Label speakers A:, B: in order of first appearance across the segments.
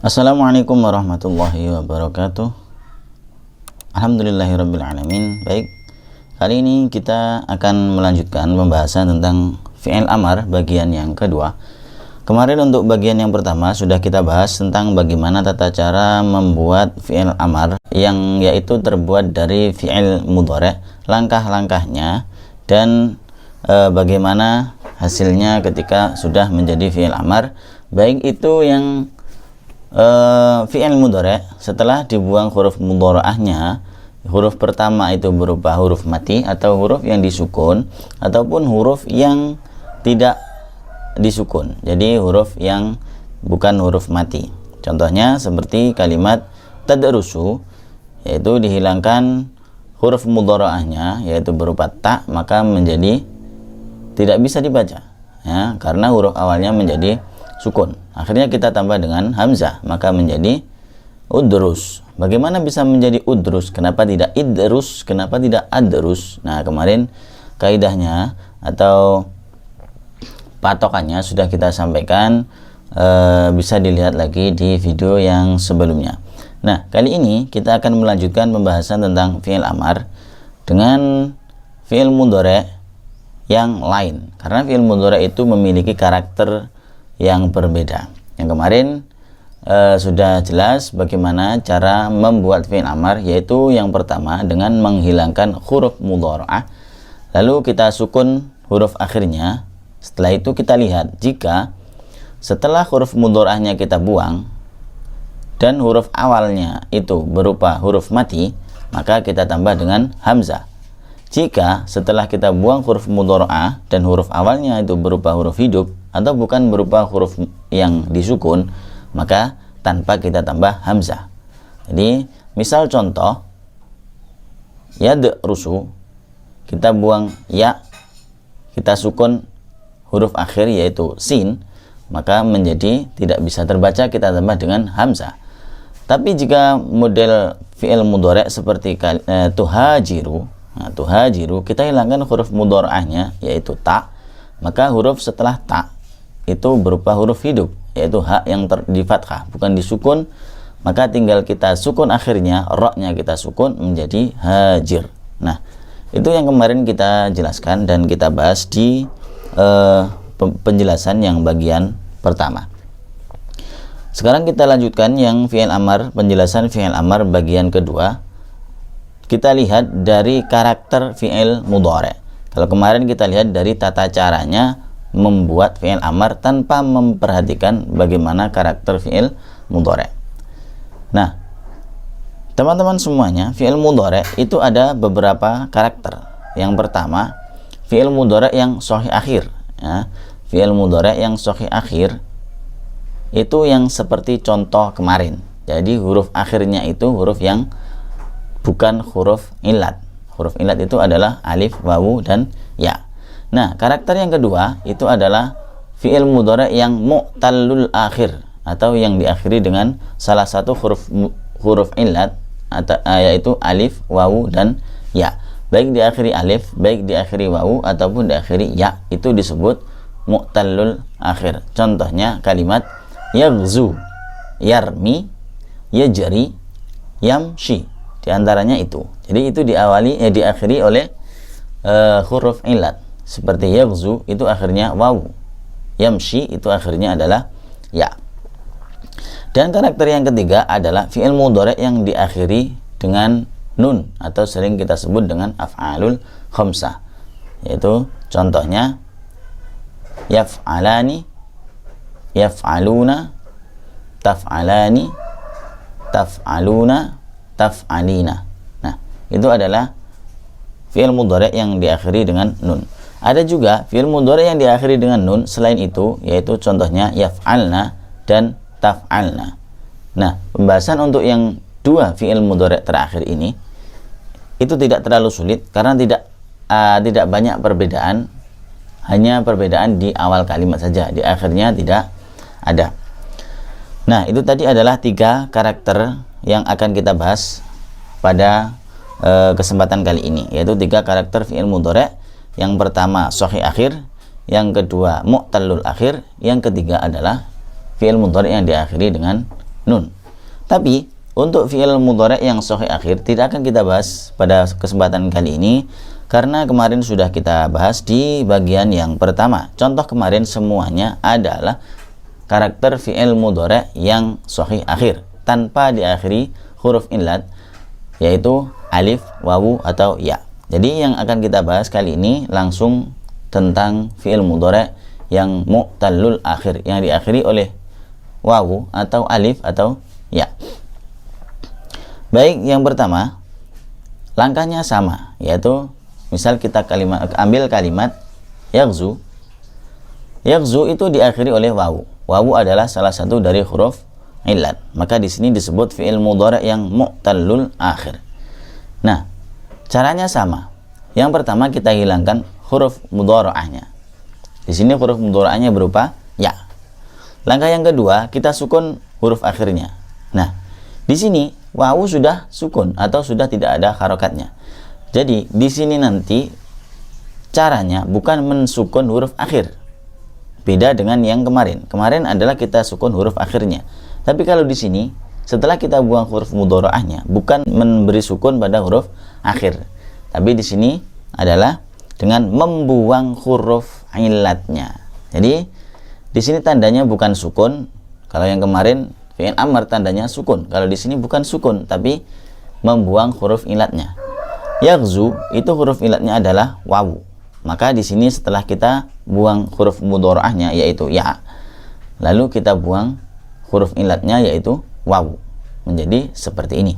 A: Assalamualaikum warahmatullahi wabarakatuh. Alhamdulillahirrabbilalamin. Baik, kali ini kita akan melanjutkan pembahasan tentang fi'il amar bagian yang kedua. Kemarin untuk bagian yang pertama sudah kita bahas tentang bagaimana tata cara membuat fi'il amar yang yaitu terbuat dari fi'il mudhari', langkah-langkahnya dan bagaimana hasilnya ketika sudah menjadi fi'il amar, baik itu yang fi'il mudhari' setelah dibuang huruf mudhari'ahnya, huruf pertama itu berupa huruf mati atau huruf yang disukun ataupun huruf yang tidak disukun, jadi huruf yang bukan huruf mati. Contohnya seperti kalimat tadrusu, yaitu dihilangkan huruf mudhari'ahnya yaitu berupa ta, maka menjadi tidak bisa dibaca ya, karena huruf awalnya menjadi sukun. Akhirnya kita tambah dengan hamzah, maka menjadi udrus. Bagaimana bisa menjadi udrus? Kenapa tidak idrus? Kenapa tidak adrus? Nah, kemarin kaidahnya atau patokannya sudah kita sampaikan, bisa dilihat lagi di video yang sebelumnya. Nah, kali ini kita akan melanjutkan pembahasan tentang fi'il amar dengan fi'il mudhari' yang lain, karena fi'il mudhari' itu memiliki karakter yang berbeda. Yang kemarin sudah jelas bagaimana cara membuat fi'il amar, yaitu yang pertama dengan menghilangkan huruf mudhari'ah, lalu kita sukun huruf akhirnya. Setelah itu kita lihat jika setelah huruf mudhari'ahnya kita buang dan huruf awalnya itu berupa huruf mati, maka kita tambah dengan hamzah. Jika setelah kita buang huruf mudhari'ah dan huruf awalnya itu berupa huruf hidup atau bukan berupa huruf yang disukun, maka tanpa kita tambah hamzah. Jadi misal contoh yadrusu, kita buang ya, kita sukun huruf akhir yaitu sin, maka menjadi tidak bisa terbaca, kita tambah dengan hamzah. Tapi jika model fi'il mudhari' seperti tuhajiru, nah, tuhajiru kita hilangkan huruf mudhari'ahnya yaitu ta, maka huruf setelah ta itu berupa huruf hidup yaitu ha yang di fathah, bukan disukun, maka tinggal kita sukun akhirnya, ra-nya kita sukun menjadi hajir. Nah, itu yang kemarin kita jelaskan dan kita bahas di penjelasan yang bagian pertama. Sekarang kita lanjutkan yang fi'il amar, penjelasan fi'il amar bagian kedua. Kita lihat dari karakter fi'il mudhari'. Kalau kemarin kita lihat dari tata caranya membuat fi'il amar tanpa memperhatikan bagaimana karakter fi'il mudhari'. Nah, teman-teman semuanya, fi'il mudhari' itu ada beberapa karakter. Yang pertama, fi'il mudhari' yang shahih akhir ya. Fi'il mudhari' yang shahih akhir itu yang seperti contoh kemarin. Jadi huruf akhirnya itu huruf yang bukan huruf ilat. Huruf ilat itu adalah alif, wawu, dan ya. Nah, karakter yang kedua itu adalah fi'il mudhari' yang mu'tallul akhir atau yang diakhiri dengan salah satu huruf ilat atau yaitu alif, wawu, dan ya. Baik diakhiri alif, baik diakhiri wawu ataupun diakhiri ya, itu disebut mu'tallul akhir. Contohnya kalimat yaghzu, yarmi, yajri, yamshi. Di antaranya itu. Jadi itu diakhiri oleh huruf ilat. Seperti yaghzu itu akhirnya wawu, yamshi itu akhirnya adalah ya. Dan karakter yang ketiga adalah fi'il mudhari' yang diakhiri dengan nun atau sering kita sebut dengan af'alul khamsah, yaitu contohnya yaf'alani, yaf'aluna, taf'alani, taf'aluna, taf'alina. Nah, itu adalah fi'il mudhari' yang diakhiri dengan nun. Ada juga fi'il mudhari' yang diakhiri dengan nun selain itu, yaitu contohnya yaf'alna dan taf'alna. Nah, pembahasan untuk yang dua fi'il mudhari' terakhir ini itu tidak terlalu sulit karena tidak banyak perbedaan, hanya perbedaan di awal kalimat saja, di akhirnya tidak ada. Nah, itu tadi adalah 3 karakter yang akan kita bahas pada kesempatan kali ini, yaitu 3 karakter fi'il mudhari'. Yang pertama shahih akhir, yang kedua mu'tallul akhir, yang ketiga adalah fi'il mudhari' yang diakhiri dengan nun. Tapi untuk fi'il mudhari' yang sahih akhir tidak akan kita bahas pada kesempatan kali ini, karena kemarin sudah kita bahas di bagian yang pertama. Contoh kemarin semuanya adalah karakter fi'il mudhari' yang sahih akhir tanpa diakhiri huruf illat, yaitu alif, wawu, atau ya. Jadi yang akan kita bahas kali ini langsung tentang fi'il mudhari' yang mu'tallul akhir, yang diakhiri oleh wawu atau alif atau ya. Baik, yang pertama langkahnya sama, yaitu misal kita ambil kalimat yaghzu. Yaghzu itu diakhiri oleh wawu. Wawu adalah salah satu dari huruf illat. Maka di sini disebut fi'il mudhari' yang mu'tallul akhir. Nah, caranya sama. Yang pertama kita hilangkan huruf mudhari'ahnya. Di sini huruf mudhari'ahnya berupa ya. Langkah yang kedua kita sukun huruf akhirnya. Nah, di sini wawu sudah sukun atau sudah tidak ada harokatnya. Jadi di sini nanti caranya bukan mensukun huruf akhir. Beda dengan yang kemarin. Kemarin adalah kita sukun huruf akhirnya. Tapi kalau di sini setelah kita buang huruf mudhari'ahnya, bukan memberi sukun pada huruf akhir. Tapi di sini adalah dengan membuang huruf illatnya. Jadi di sini tandanya bukan sukun. Kalau yang kemarin fi'il amr tandanya sukun. Kalau di sini bukan sukun tapi membuang huruf illatnya. Yaghzu itu huruf illatnya adalah wawu. Maka di sini setelah kita buang huruf mudhari'ahnya yaitu ya, lalu kita buang huruf illatnya yaitu wawu, menjadi seperti ini.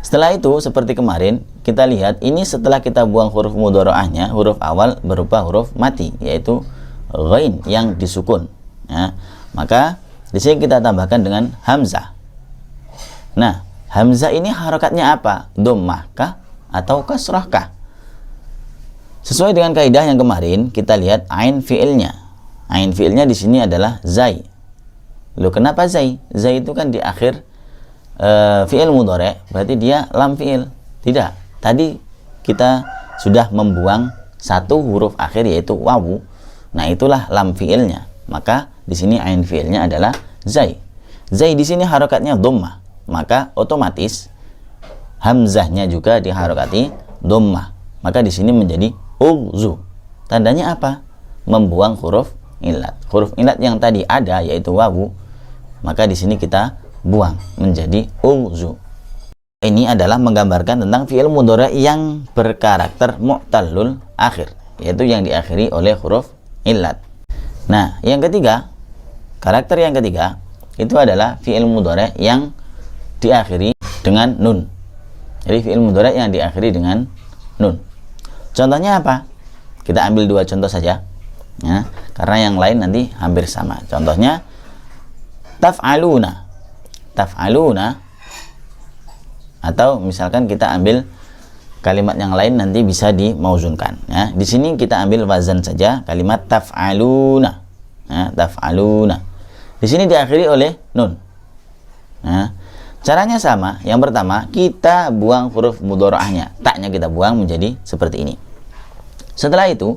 A: Setelah itu seperti kemarin kita lihat ini setelah kita buang huruf mudhari'ahnya, huruf awal berupa huruf mati yaitu ghain yang disukun. Ya, maka di sini kita tambahkan dengan hamzah. Nah, hamzah ini harokatnya apa? Dhammah kah atau kasrah kah? Sesuai dengan kaidah yang kemarin, kita lihat ain fi'ilnya. Ain fi'ilnya di sini adalah zai. Loh, kenapa zai? Zai itu kan di akhir fi'il mudhari', berarti dia lam fi'il. Tidak. Tadi kita sudah membuang satu huruf akhir yaitu wawu. Nah, itulah lam fi'ilnya. Maka di sini ain fi'ilnya adalah zai. Zai di sini harokatnya dhammah. Maka otomatis hamzahnya juga diharokati dhammah. Maka di sini menjadi ughzu. Tandanya apa? Membuang huruf illat. Huruf illat yang tadi ada yaitu wawu, maka di sini kita buang menjadi ughzu. Ini adalah menggambarkan tentang fi'il mudhari' yang berkarakter mu'tallul akhir, yaitu yang diakhiri oleh huruf illat. Nah, yang ketiga, karakter yang ketiga itu adalah fi'il mudhari' yang diakhiri dengan nun. Jadi fi'il mudhari' yang diakhiri dengan nun. Contohnya apa? Kita ambil dua contoh saja, ya, karena yang lain nanti hampir sama. Contohnya taf'aluna. Taf'aluna, atau misalkan kita ambil kalimat yang lain nanti bisa dimauzunkan. Ya, di sini kita ambil wazan saja kalimat taf'aluna. Ya, taf'aluna. Di sini diakhiri oleh nun. Ya, caranya sama. Yang pertama kita buang huruf mudhari'ahnya, taknya kita buang menjadi seperti ini. Setelah itu,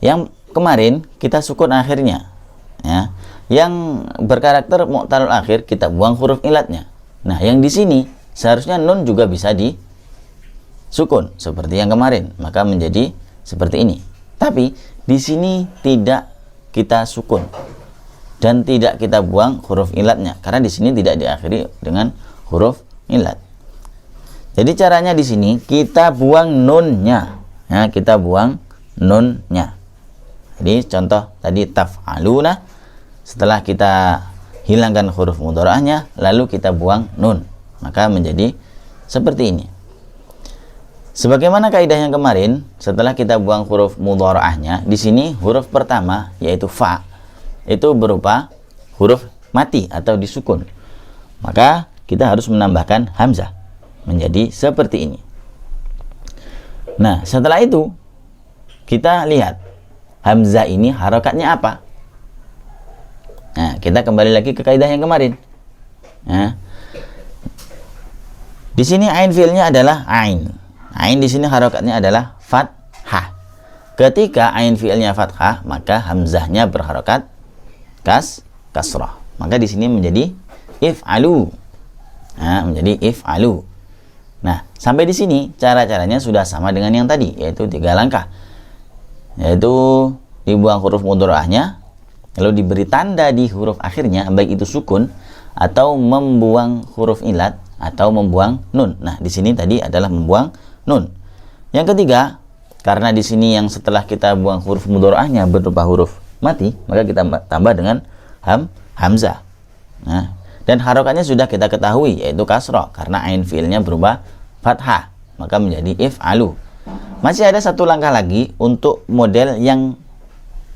A: yang kemarin kita sukun akhirnya, ya, yang berkarakter mu'tallul akhir kita buang huruf illatnya. Nah, yang di sini seharusnya nun juga bisa disukun seperti yang kemarin, maka menjadi seperti ini. Tapi di sini tidak kita sukun dan tidak kita buang huruf illatnya karena di sini tidak diakhiri dengan huruf illat. Jadi caranya di sini kita buang nunnya, ya, kita buang nunnya. Jadi contoh tadi taf'aluna, setelah kita hilangkan huruf mudhari'ahnya lalu kita buang nun, maka menjadi seperti ini. Sebagaimana kaidah yang kemarin, setelah kita buang huruf mudhari'ahnya, di sini huruf pertama yaitu fa itu berupa huruf mati atau disukun. Maka kita harus menambahkan hamzah menjadi seperti ini. Nah, setelah itu kita lihat hamzah ini harokatnya apa? Nah, kita kembali lagi ke kaidah yang kemarin. Nah, di sini ain fi'ilnya adalah ain. Ain di sini harokatnya adalah fathah. Ketika ain fi'ilnya fathah, maka hamzahnya berharokat kasrah. maka di sini menjadi if'alu. Nah, menjadi if'alu. Nah, sampai di sini cara-caranya sudah sama dengan yang tadi, yaitu 3 langkah. Yaitu dibuang huruf mudhari'ahnya, lalu diberi tanda di huruf akhirnya, baik itu sukun atau membuang huruf ilat atau membuang nun. Nah, di sini tadi adalah membuang nun. Yang ketiga, karena di sini yang setelah kita buang huruf mudhari'ahnya berupa huruf mati, maka kita tambah dengan hamzah. Nah, dan harokatnya sudah kita ketahui, yaitu kasroh, karena ain fiilnya berubah fathah, maka menjadi if'alu. Masih ada satu langkah lagi untuk model yang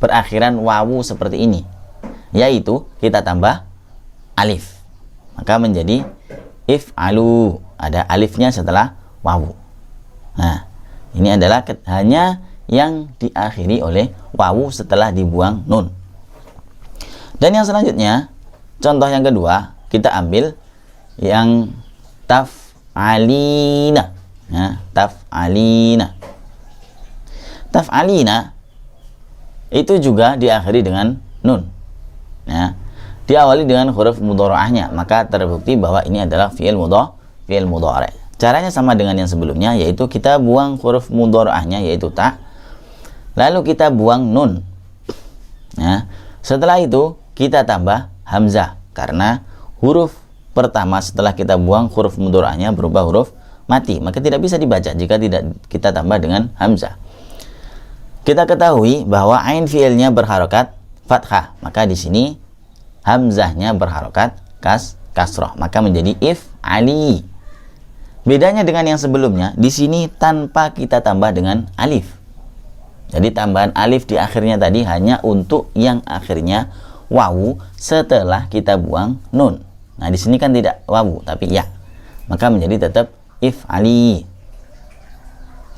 A: berakhiran wawu seperti ini, yaitu kita tambah alif, maka menjadi if'alu. Ada alifnya setelah wawu. Nah, ini adalah hanya yang diakhiri oleh wawu setelah dibuang nun. Dan yang selanjutnya, contoh yang kedua, kita ambil yang taf'alina. Ya, taf'alina. Taf'alina itu juga diakhiri dengan nun. Ya, diawali dengan huruf mudhari'ahnya, maka terbukti bahwa ini adalah fi'il mudhari'. Caranya sama dengan yang sebelumnya, yaitu kita buang huruf mudhari'ahnya, yaitu ta, lalu kita buang nun. Ya, setelah itu kita tambah hamzah, karena huruf pertama setelah kita buang huruf mudhari'ahnya berubah huruf mati, maka tidak bisa dibaca jika tidak kita tambah dengan hamzah. Kita ketahui bahwa ain fiilnya berharokat fathah, maka di sini hamzahnya berharokat kasroh, maka menjadi if'ali. Bedanya dengan yang sebelumnya, di sini tanpa kita tambah dengan alif. Jadi tambahan alif di akhirnya tadi hanya untuk yang akhirnya wawu setelah kita buang nun. Nah, di sini kan tidak wawu tapi ya, maka menjadi tetap if'ali.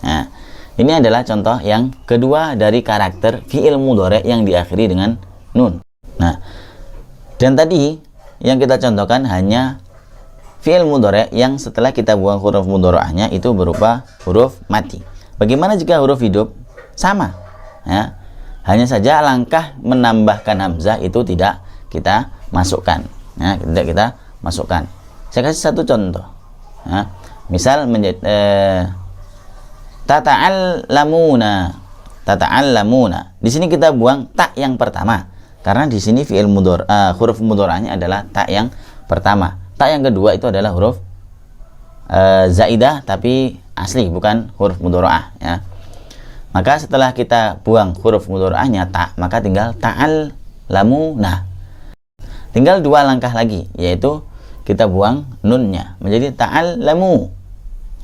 A: Nah, ini adalah contoh yang kedua dari karakter fi'il mudhari' yang diakhiri dengan nun. Nah, dan tadi yang kita contohkan hanya fi'il mudhari' yang setelah kita buang huruf mudhari'ahnya itu berupa huruf mati. Bagaimana jika huruf hidup? Sama. Ya. Hanya saja langkah menambahkan hamzah itu tidak kita masukkan. Ya, tidak kita masukkan. Saya kasih satu contoh. Ya. Misal tata'allamuna. Tata'allamuna. Di sini kita buang tak yang pertama. Karena di sini fi'il huruf mudhari'ahnya adalah tak yang pertama. Tak yang kedua itu adalah huruf zaidah tapi asli, bukan huruf mudhari'ah, ya. Maka setelah kita buang huruf mudhari'ahnya tak, maka tinggal ta'allamuna. Tinggal 2 langkah lagi, yaitu kita buang nunnya menjadi ta'allamu.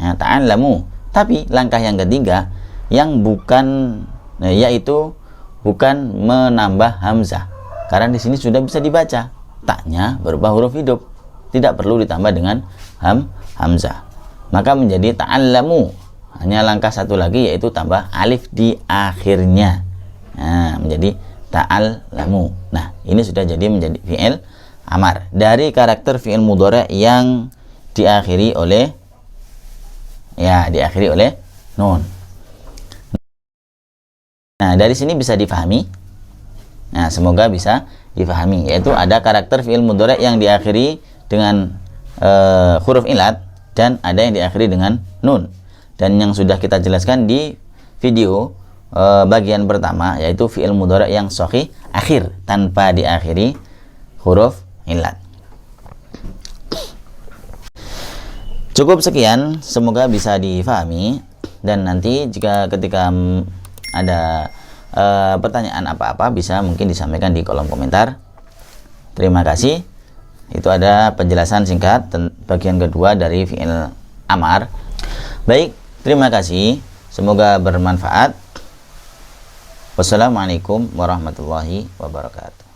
A: Ya, ta'allamu. Tapi langkah yang ketiga yang bukan yaitu bukan menambah hamzah. Karena di sini sudah bisa dibaca taknya berupa huruf hidup. Tidak perlu ditambah dengan hamzah, maka menjadi ta'allamu. Hanya langkah satu lagi, yaitu tambah alif di akhirnya. Nah, menjadi ta'allamu. Nah, ini sudah jadi menjadi fi'il amar dari karakter fi'il mudhari' yang diakhiri oleh nun. Nah, dari sini bisa difahami. Nah, semoga bisa difahami, yaitu ada karakter fi'il mudhari' yang diakhiri dengan huruf ilat dan ada yang diakhiri dengan nun. Dan yang sudah kita jelaskan di video bagian pertama, yaitu fi'il mudhari' yang sahih akhir tanpa diakhiri huruf ilat. Cukup sekian, semoga bisa difahami. Dan nanti jika ketika ada pertanyaan apa-apa bisa mungkin disampaikan di kolom komentar. Terima kasih. Itu ada penjelasan singkat bagian kedua dari fi'il amar. Baik, terima kasih. Semoga bermanfaat. Wassalamualaikum warahmatullahi wabarakatuh.